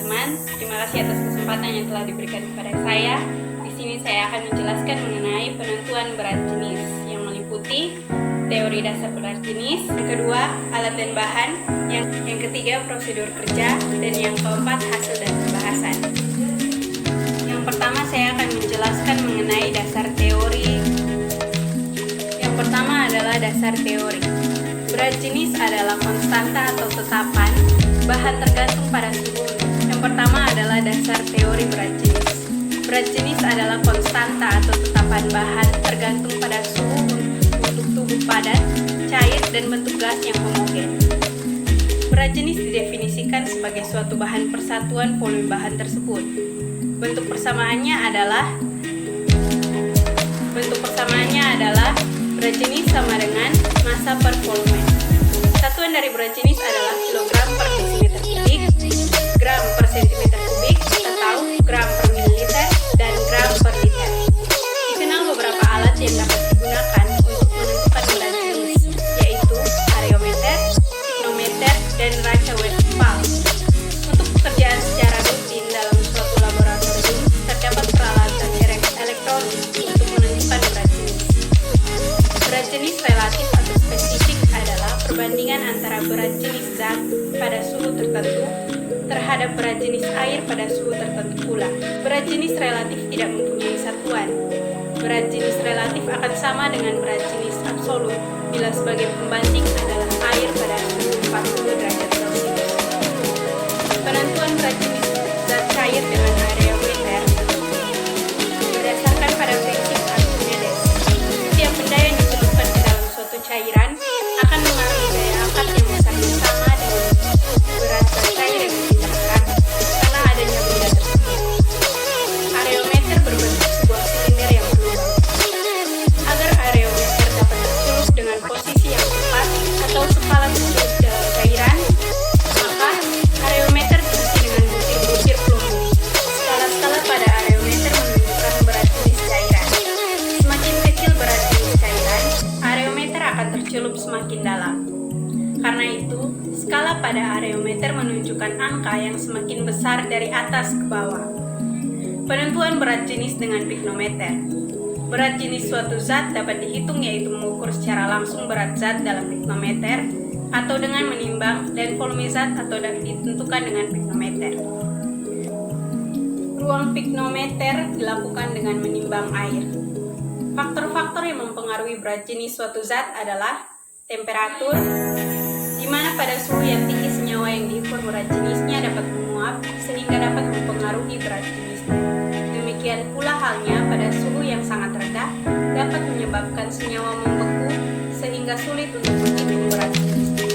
teman-teman. Terima kasih atas kesempatan yang telah diberikan kepada saya. Di sini saya akan menjelaskan mengenai penentuan berat jenis yang meliputi teori dasar berat jenis, yang kedua alat dan bahan, yang ketiga prosedur kerja, dan yang keempat hasil dan pembahasan. Yang pertama saya akan menjelaskan mengenai dasar teori. Yang pertama adalah dasar teori. Berat jenis adalah konstanta atau tetapan bahan tergantung pada suhu. Yang pertama adalah dasar teori berat jenis. Berat jenis adalah konstanta atau tetapan bahan tergantung pada suhu untuk tubuh padat, cair, dan bentuk gas yang homogen. Berat jenis didefinisikan sebagai suatu bahan persatuan volume bahan tersebut. Bentuk persamaannya adalah berat jenis sama dengan massa per volume. Satuan dari berat jenis adalah kilogram per desimeter kubik, gram per sentimeter kubik, atau gram per mililiter, dan gram per liter. Dikenal beberapa alat yang dapat digunakan untuk menentukan berat jenis, yaitu areometer, tiknometer, dan raca Westphal. Untuk pekerjaan secara rutin dalam suatu laboratorium, terdapat peralatan elektronik untuk menentukan berat jenis. Berat jenis relatif atau spesifik adalah perbandingan antara berat jenis zat pada suhu tertentu terhadap berat jenis air pada suhu tertentu pula. Berat jenis relatif tidak mempunyai satuan. Berat jenis relatif akan sama dengan berat jenis absolut bila sebagai pembanding adalah air pada suhu 40 derajat Celcius. Penentuan berat jenis zat cair dengan areometer berdasarkan pada prinsip Archimedes. Setiap benda yang dicelupkan ke dalam suatu cairan akan mengalami daya angkat yang besarnya sama dengan berat zat cair yang dipindahkan karena adanya benda tersebut. Areometer berbentuk sebuah silinder yang berlubang. Agar areometer dapat tercelup dengan posisi yang tepat atau sepalan tercelup dalam cairan, maka areometer diisi dengan butir-butir peluru. Skala-skala pada areometer menunjukkan berat jenis cairan. Semakin kecil berat jenis cairan, areometer akan tercelup semakin dalam. Karena itu, skala pada areometer menunjukkan angka yang semakin besar dari atas ke bawah. Penentuan berat jenis dengan piknometer. Berat jenis suatu zat dapat dihitung yaitu mengukur secara langsung berat zat dalam piknometer atau dengan menimbang, dan volume zat atau ditentukan dengan piknometer. Ruang piknometer dilakukan dengan menimbang air. Faktor-faktor yang mempengaruhi berat jenis suatu zat adalah temperatur, di mana pada suhu yang tinggi senyawa yang diukur berat jenisnya dapat menguap sehingga dapat mempengaruhi berat jenisnya. Demikian pula halnya pada suhu yang sangat rendah dapat menyebabkan senyawa membeku sehingga sulit untuk menghitung berat jenisnya.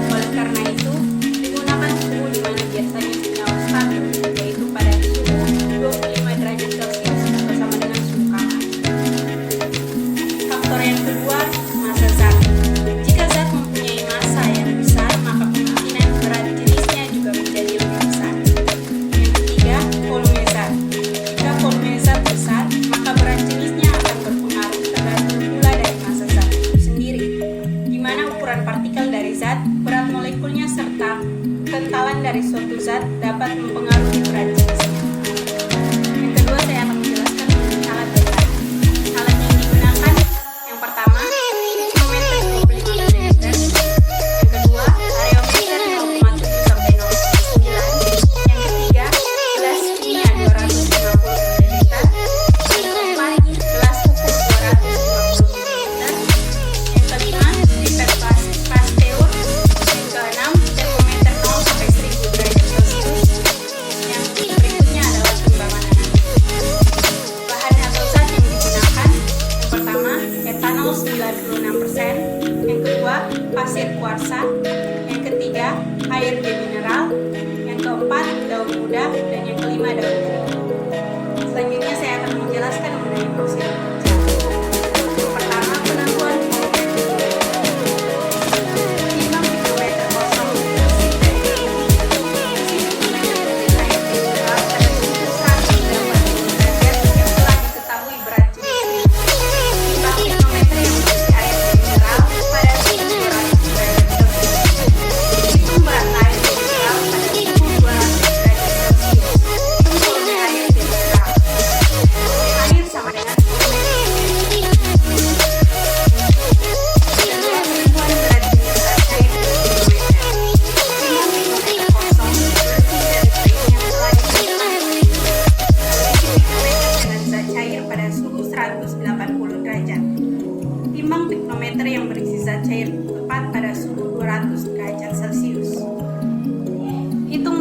Oleh karena itu, digunakan suhu di mana biasanya senyawa stabil, yaitu pada suhu 25 derajat Celcius atau sama dengan suhu kamar. Faktor yang kedua, massa zat. Jika zat mempunyai massa yang besar, maka kemungkinan berat jenisnya juga menjadi lebih besar. Yang ketiga, volume zat. Jika volume zat besar, maka berat jenisnya akan berpengaruh tergantung pula dari massa zat itu sendiri, di mana ukuran partikel dari zat, berat molekulnya, serta kentalan dari suatu zat dapat mempengaruhi berat jenisnya. Yang kedua, saya akan menjelaskan mengenai alat dan bahan. Alat yang digunakan, yang pertama, tiknometer 25 mm. Yang kedua, areometer 0,7 sampai 0,9. Yang ketiga, gelas kimia 250 ml. Yang keempat, gelas ukur 250 ml. Yang kelima, piper pasteur. Yang keenam, termometer 0 sampai 1000 derajat Celcius. Yang berikutnya adalah timbangan analitik. Bahan atau zat yang digunakan, yang pertama, etanol 96%. Yang kedua, pasir kuarsa. Yang ketiga, air demineral. Yang keempat, daun muda. Dan yang kelima, daun jeruk. Selanjutnya saya akan menjelaskan mengenai prosedur kerja. Yang pertama, penentuan volume. Timbang piknometer kosong bersih dari isi piknometer dengan air demineral pada suhu 180 derajat yang telah diketahui berat jenisnya. Timbang piknometer yang berisi air demineral pada suhu 200 derajat Celcius. Hitung berat air demineral pada suhu 200 derajat Celcius.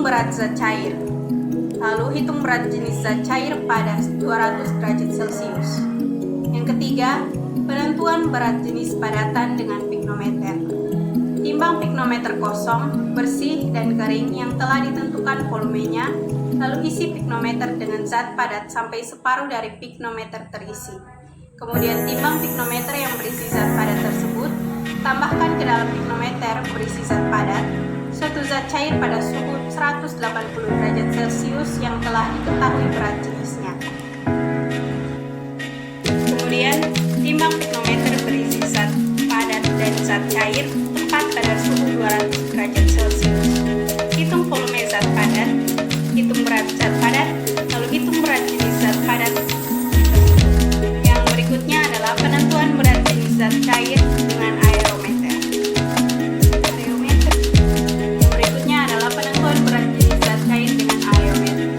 berat zat cair. Lalu hitung berat jenis zat cair pada 200 derajat Celcius. Yang ketiga, penentuan berat jenis padatan dengan piknometer. Timbang piknometer kosong, bersih, dan kering yang telah ditentukan volumenya, lalu isi piknometer dengan zat padat sampai separuh dari piknometer terisi. Kemudian timbang piknometer yang berisi zat padat tersebut, tambahkan ke dalam piknometer berisi zat padat suatu zat cair pada suhu 180 derajat Celcius yang telah diketahui berat jenisnya. Kemudian, timbang piknometer berisi zat padat dan zat cair tepat pada suhu 200 derajat Celcius. Hitung volume zat padat, hitung berat zat padat, lalu hitung berat jenis zat padat. Yang berikutnya adalah penentuan berat jenis zat cair dengan aerometer. Yang berikutnya adalah penentuan berat jenis zat cair dengan aerometer.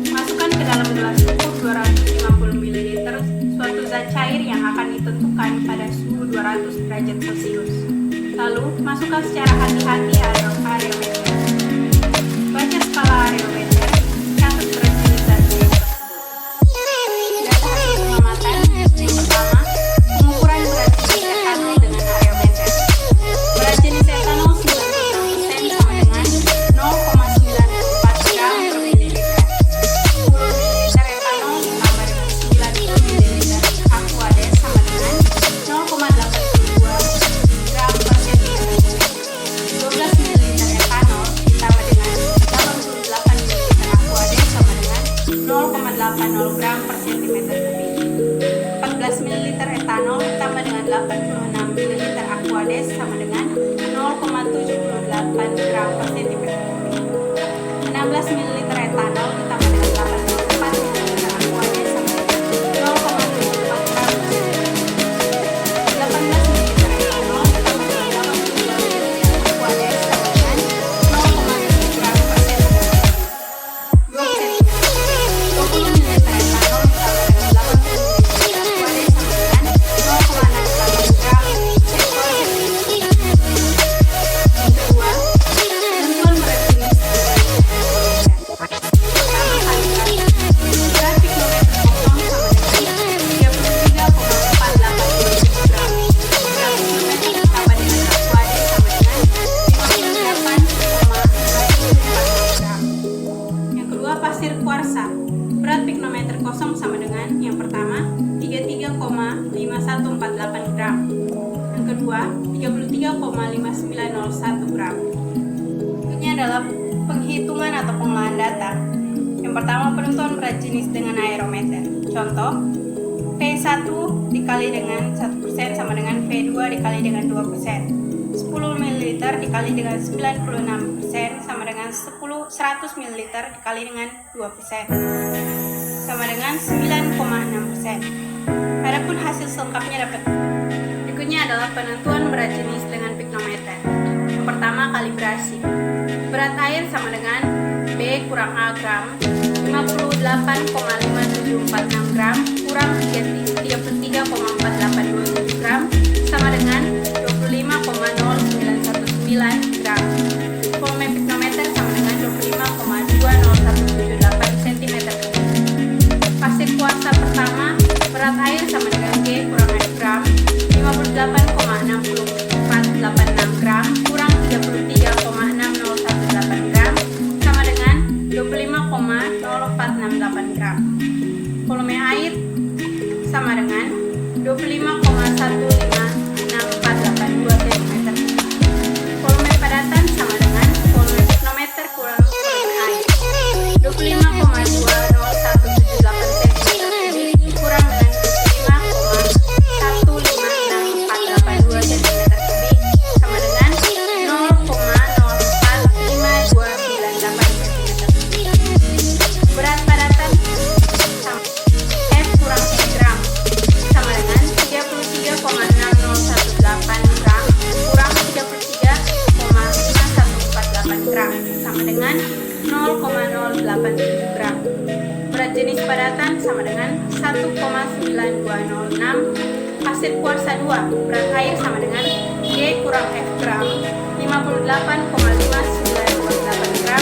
Masukkan ke dalam gelas ukur 250 ml suatu zat cair yang akan ditentukan pada suhu 200 derajat Celcius. Lalu, masukkan secara hati-hati aerometer. Baca skala aerometer, catat berat jenis zat cair tersebut. Data hasil pengamatan. Yang pertama, pengukuran berat jenis etanol dengan aerometer. Berat jenis etanol 96% sama dengan 0,94 gram per mililiter. 10 mililiter etanol ditambah dengan 90 mililiter aquades sama dengan 0,82 gram per centiliter. 12 mililiter etanol ditambah dengan 88 mililiter aquades sama dengan 0,80 gram per centimeter kubik. 14 mililiter etanol ditambah dengan 86 mililiter aquades sama dengan 0,78 gram per centimeter kubik. 16 mililiter etanol ditambah dengan 84 mililiter aquades sama dengan 0,74 gram per centimeter. 18 mililiter etanol ditambah dengan 82 mililiter aquades sama dengan 0,7 gram per centimeter kubik. 20 mililiter etanol ditambah dengan 80 mililiter aquades sama dengan 0,68 gram per centimeter. Yang kedua, penentuan berat jenis pertama kalibrasi. Berat piknometer kosong sama dengan 33,482 gram. Berat piknometer ditambah dengan aquades sama dengan 58,54 gram. Yang kedua, pasir kuarsa. Berat piknometer kosong sama dengan yang pertama 33,5148 gram. Yang kedua 33,5901 gram. Berikutnya adalah penghitungan atau pengolahan data. Yang pertama, penentuan berat jenis dengan aerometer. Contoh, P1 dikali dengan 1% sama dengan P2 dikali dengan 2%. 10 ml dikali dengan 96% sama dengan 100 ml dikali dengan 2% sama dengan 9,6%. Adapun hasil selengkapnya dapat. Berikutnya adalah penentuan berat jenis dengan piknometer. Yang pertama, kalibrasi. Berat air sama dengan B kurang A gram, 58,5746 gram kurang 33,4827 gram sama dengan 25,0919 gram. Volume piknometer sama dengan 25,20178 cm. Pasir kuarsa pertama, berat air sama dengan G kurang F gram, 58,6486 gram kurang 33,6018 gram sama dengan 25,0468 gram. Volume air sama dengan 25,156482 cm. Volume padatan sama dengan volume piknometer kurang volume air, 25,20178 cm kurang dengan 25,156482 cm sama dengan 0,045298 cm. Berat padatan sama F kurang E gram sama dengan 33,6018 gram kurang 33,5148 gram sama dengan 0,087 gram. Berat jenis padatan sama dengan 1,9206. Pasir kuarsa 2, berat air sama dengan G kurang F gram, 58,5928 gram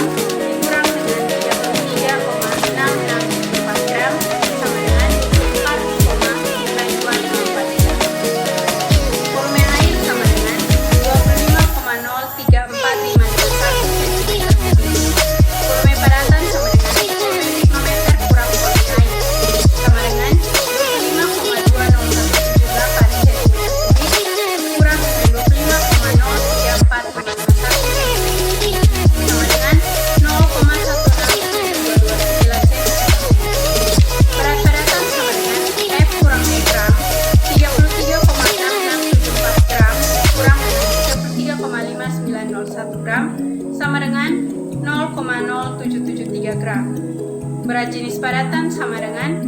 0,0773 gram. Berat jenis padatan sama dengan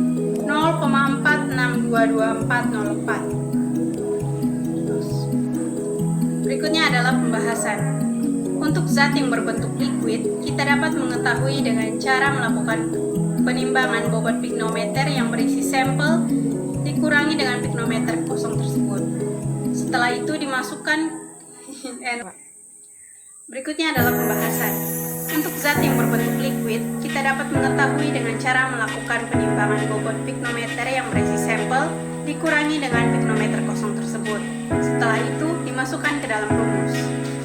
0,462404. Berikutnya adalah pembahasan. Untuk zat yang berbentuk liquid, kita dapat mengetahui dengan cara melakukan penimbangan bobot piknometer yang berisi sampel dikurangi dengan piknometer kosong tersebut. Setelah itu dimasukkan. Berikutnya adalah pembahasan. Untuk zat yang berbentuk liquid, kita dapat mengetahui dengan cara melakukan penimbangan bobot piknometer yang berisi sampel dikurangi dengan piknometer kosong tersebut. Setelah itu dimasukkan ke dalam rumus.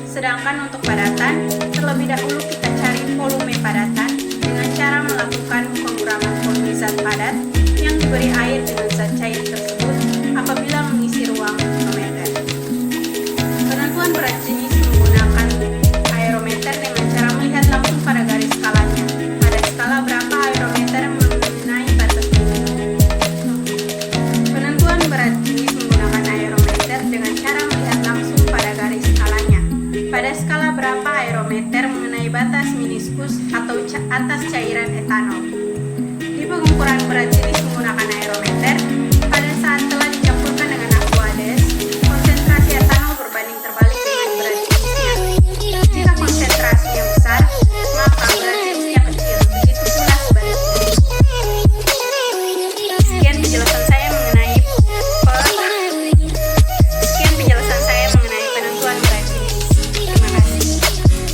Sedangkan untuk padatan, terlebih dahulu kita cari volume padatan dengan cara melakukan pengurangan volume zat padat yang diberi air dengan zat cair tersebut apabila mengisi ruang piknometer. Penentuan berat jenis menggunakan aerometer dengan cara melihat langsung pada garis skalanya. Pada skala berapa aerometer mengenai batas minimum. Penentuan berat jenis menggunakan aerometer dengan cara melihat langsung pada garis skalanya. Pada skala berapa aerometer mengenai batas meniskus atau atas cairan etanol. Di pengukuran berat jenis